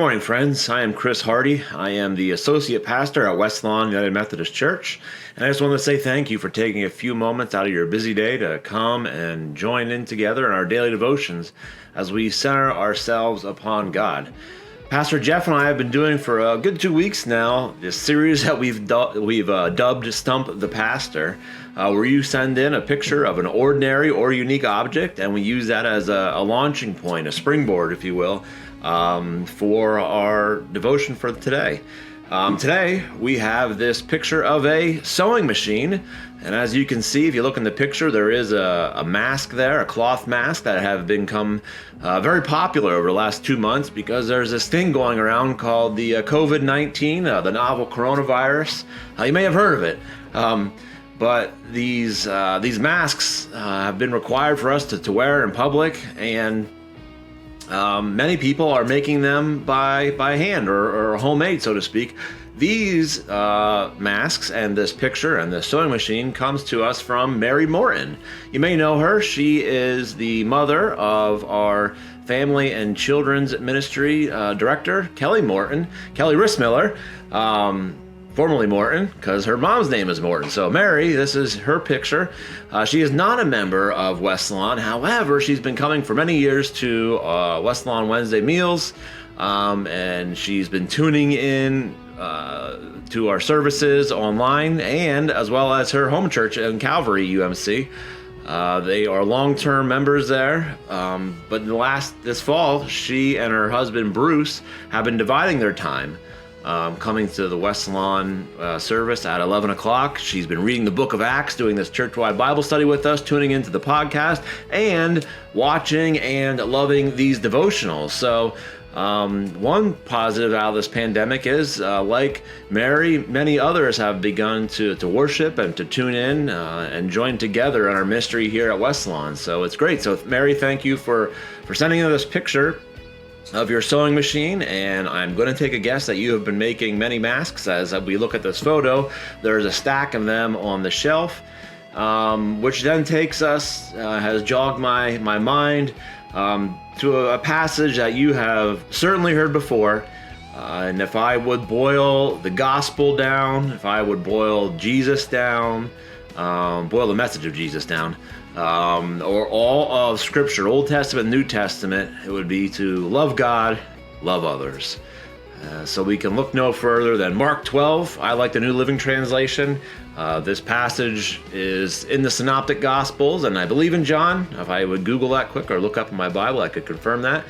morning, friends. I am Chris Hardy. I am the Associate Pastor at West Lawn United Methodist Church. And I just want to say thank you for taking a few moments out of your busy day to come and join in together in our daily devotions as we center ourselves upon God. Pastor Jeff and I have been doing for a good 2 weeks now this series that we've dubbed Stump the Pastor, where you send in a picture of an ordinary or unique object, and we use that as a launching point, a springboard, if you will, for our devotion for today. Today, we have this picture of a sewing machine. And as you can see, if you look in the picture, there is a mask there, a cloth mask that have become very popular over the last 2 months because there's this thing going around called the COVID-19, the novel coronavirus. You may have heard of it. But these masks have been required for us to wear in public, and many people are making them by hand or homemade, so to speak. These masks and this picture and this sewing machine comes to us from Mary Morton. You may know her. She is the mother of our Family and Children's Ministry Director, Kelly Rissmiller, formerly Morton, because her mom's name is Morton. So Mary, this is her picture. She is not a member of West Lawn. However, she's been coming for many years to West Lawn Wednesday meals, and she's been tuning in to our services online, and as well as her home church in Calvary UMC. They are long-term members there, but this fall, she and her husband Bruce have been dividing their time, coming to the West Lawn service at 11 o'clock. She's been reading the book of Acts, doing this church-wide Bible study with us, tuning into the podcast, and watching and loving these devotionals. So one positive out of this pandemic is, like Mary, many others have begun to worship and to tune in and join together in our ministry here at West Lawn. So it's great. So Mary, thank you for sending in this picture of your sewing machine, and I'm going to take a guess that you have been making many masks. As we look at this photo, there's a stack of them on the shelf, which then takes us, has jogged my mind to a passage that you have certainly heard before. And if I would boil the gospel down, if I would boil Jesus down, boil the message of Jesus down, or all of Scripture, Old Testament, New Testament, it would be to love God, love others. So we can look no further than Mark 12. I like the New Living Translation. This passage is in the Synoptic Gospels, and I believe in John. If I would Google that quick or look up in my Bible, I could confirm that.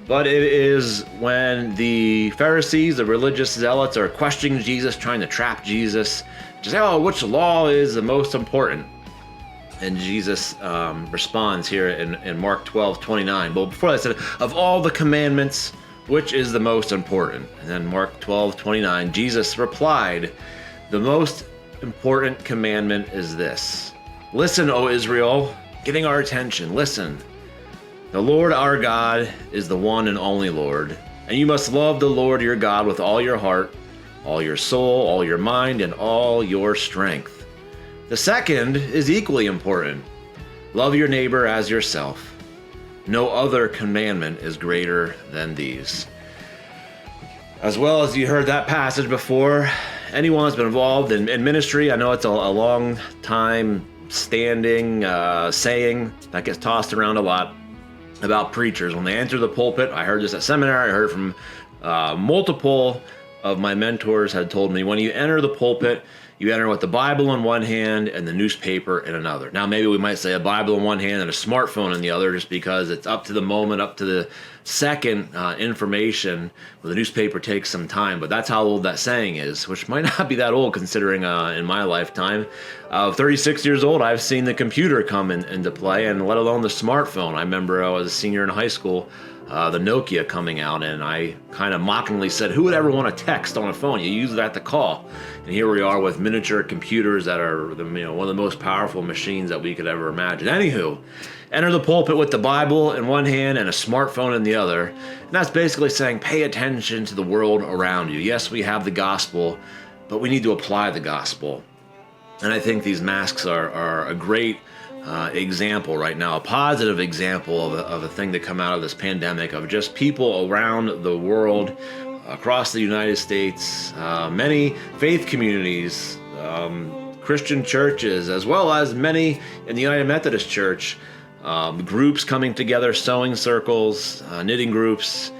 But it is when the Pharisees, the religious zealots, are questioning Jesus, trying to trap Jesus, to say, which law is the most important? And Jesus responds here in Mark 12:29. Well, before that, I said, of all the commandments, which is the most important? And then Mark 12:29, Jesus replied, the most important commandment is this. Listen, O Israel, getting our attention, listen. The Lord our God is the one and only Lord, and you must love the Lord your God with all your heart, all your soul, all your mind, and all your strength. The second is equally important. Love your neighbor as yourself. No other commandment is greater than these. As well as you heard that passage before, anyone that's been involved in ministry, I know it's a long time standing saying that gets tossed around a lot about preachers. When they enter the pulpit, I heard this at seminary, I heard it from multiple of my mentors had told me, when you enter the pulpit, you enter with the Bible in one hand and the newspaper in another. Now, maybe we might say a Bible in one hand and a smartphone in the other, just because it's up to the moment, up to the second information. Well, the newspaper takes some time, but that's how old that saying is, which might not be that old considering in my lifetime. 36 years old, I've seen the computer come into play, and let alone the smartphone. I remember I was a senior in high school, the Nokia coming out, and I kind of mockingly said, who would ever want to text on a phone? You use that to call. And here we are with miniature computers that are one of the most powerful machines that we could ever imagine. Anywho, enter the pulpit with the Bible in one hand and a smartphone in the other. And that's basically saying, pay attention to the world around you. Yes, we have the gospel, but we need to apply the gospel. And I think these masks are a great example right now, a positive example of a thing to come out of this pandemic, of just people around the world, across the United States, many faith communities, Christian churches, as well as many in the United Methodist Church, groups coming together, sewing circles, knitting groups,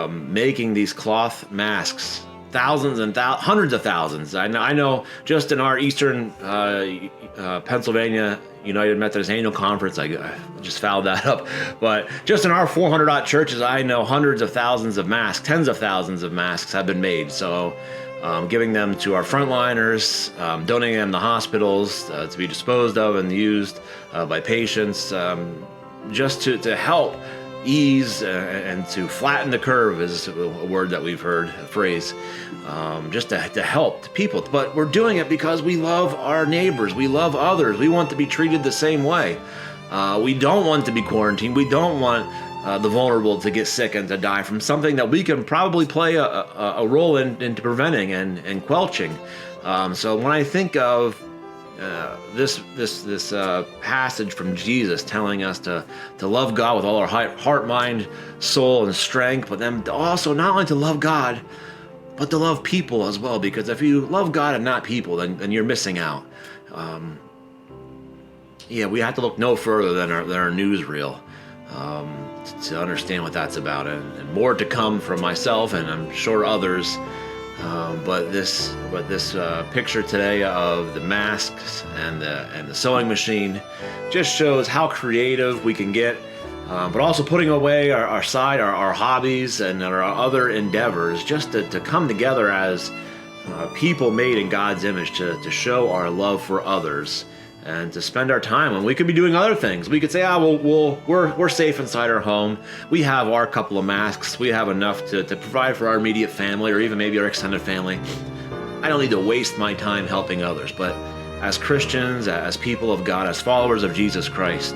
making these cloth masks. Thousands and hundreds of thousands. I know just in our Eastern Pennsylvania United Methodist Annual Conference, I just fouled that up, but just in our 400-odd churches, I know hundreds of thousands of masks, tens of thousands of masks have been made. So giving them to our frontliners, donating them to hospitals to be disposed of and used by patients, just to help ease and to flatten the curve is a word that we've heard, a phrase, just to help people. But we're doing it because we love our neighbors. We love others. We want to be treated the same way. We don't want to be quarantined. We don't want the vulnerable to get sick and to die from something that we can probably play a role into preventing and quelching. So when I think of this passage from Jesus telling us to love God with all our heart, mind, soul, and strength, but then also not only to love God, but to love people as well. Because if you love God and not people, then you're missing out. We have to look no further than our newsreel to understand what that's about, and more to come from myself and I'm sure others. But this picture today of the masks and the sewing machine just shows how creative we can get, but also putting away our hobbies and our other endeavors, just to come together as people made in God's image to show our love for others and to spend our time when we could be doing other things. We could say, we're safe inside our home. We have our couple of masks. We have enough to provide for our immediate family or even maybe our extended family. I don't need to waste my time helping others. But as Christians, as people of God, as followers of Jesus Christ,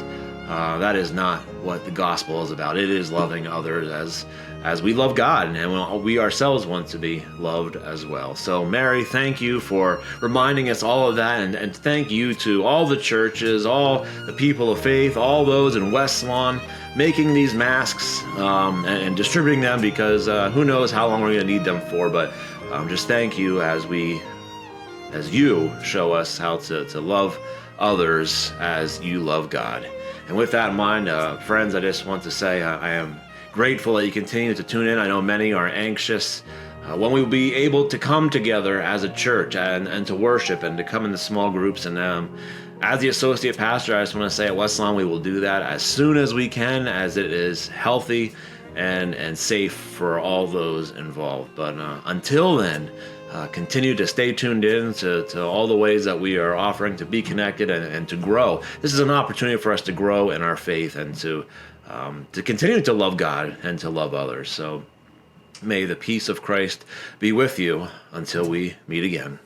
that is not what the gospel is about. It is loving others as we love God, and we ourselves want to be loved as well. So Mary, thank you for reminding us all of that, and thank you to all the churches, all the people of faith, all those in West Lawn making these masks and distributing them, because who knows how long we're going to need them for. But just thank you as you show us how to love others as you love God. And with that in mind, friends, I just want to say I am grateful that you continue to tune in. I know many are anxious when we will be able to come together as a church and to worship and to come into small groups. And as the associate pastor, I just want to say at West Lawn, we will do that as soon as we can, as it is healthy and safe for all those involved. But until then, continue to stay tuned in to all the ways that we are offering to be connected and to grow. This is an opportunity for us to grow in our faith and to continue to love God and to love others. So may the peace of Christ be with you until we meet again.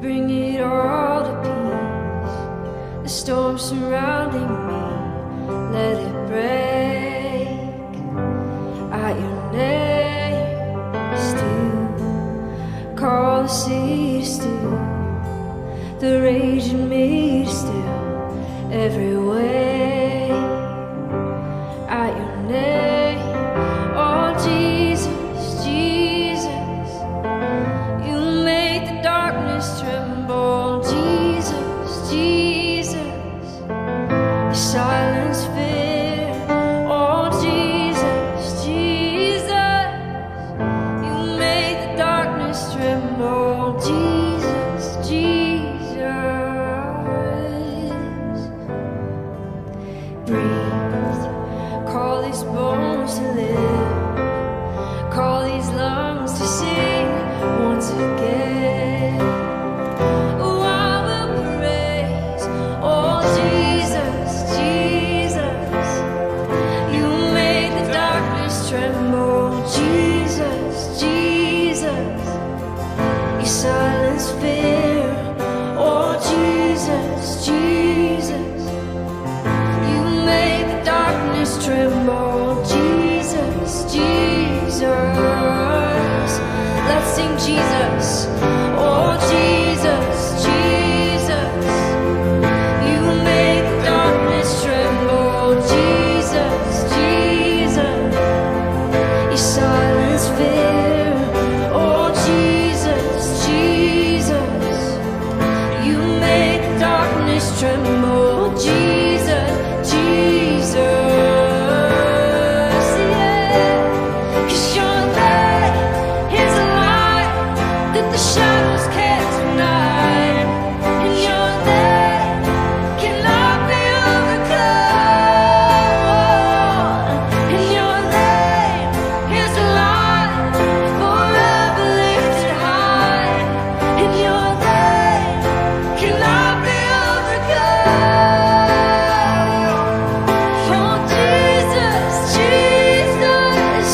Bring it all to peace. The storm surrounding me, let it break. At your name, still call the sea still. The rage in me still every way. At your name, oh Jesus, Jesus. Tremble, Jesus, Jesus, you silence fear. Oh, Jesus, Jesus, you make the darkness tremble. Jesus, Jesus, breathe. silence fear. Oh, Jesus, Jesus, you make the darkness tremble. Jesus, Jesus, let's sing Jesus. Oh, Jesus, Jesus, you make the darkness tremble. Jesus, Jesus, you silence fear. Oh, Jesus, Jesus, you make the darkness tremble. Jesus, Jesus, yeah. 'Cause your light is a light that the shadows can't deny. And your light cannot be overcome. And your light is a light forever lifted high. And your light cannot be overcome. Oh, Jesus, Jesus,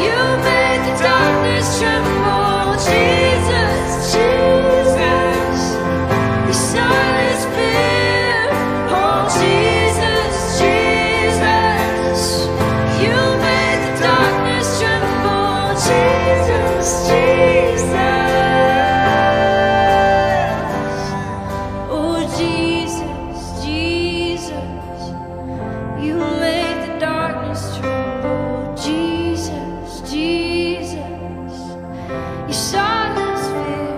you make the darkness tremble. Jesus, Jesus, you silence fear. Oh, Jesus, Jesus, you make the darkness tremble. Jesus, Jesus, oh, Jesus, Jesus, you make the darkness tremble. Jesus, Jesus, you silence fear.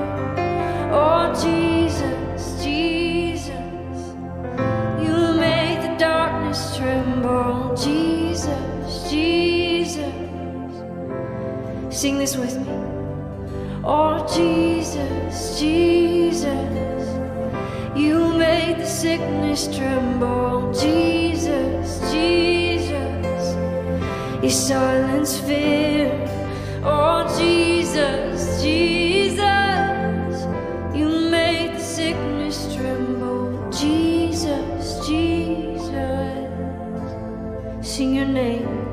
Oh, Jesus, Jesus, you make the darkness tremble. Jesus, Jesus, sing this with me. Oh, Jesus, Jesus, you make the sickness tremble. Jesus, Jesus, you silence fear. Oh, Jesus, Jesus, you make the sickness tremble. Jesus, Jesus, sing your name.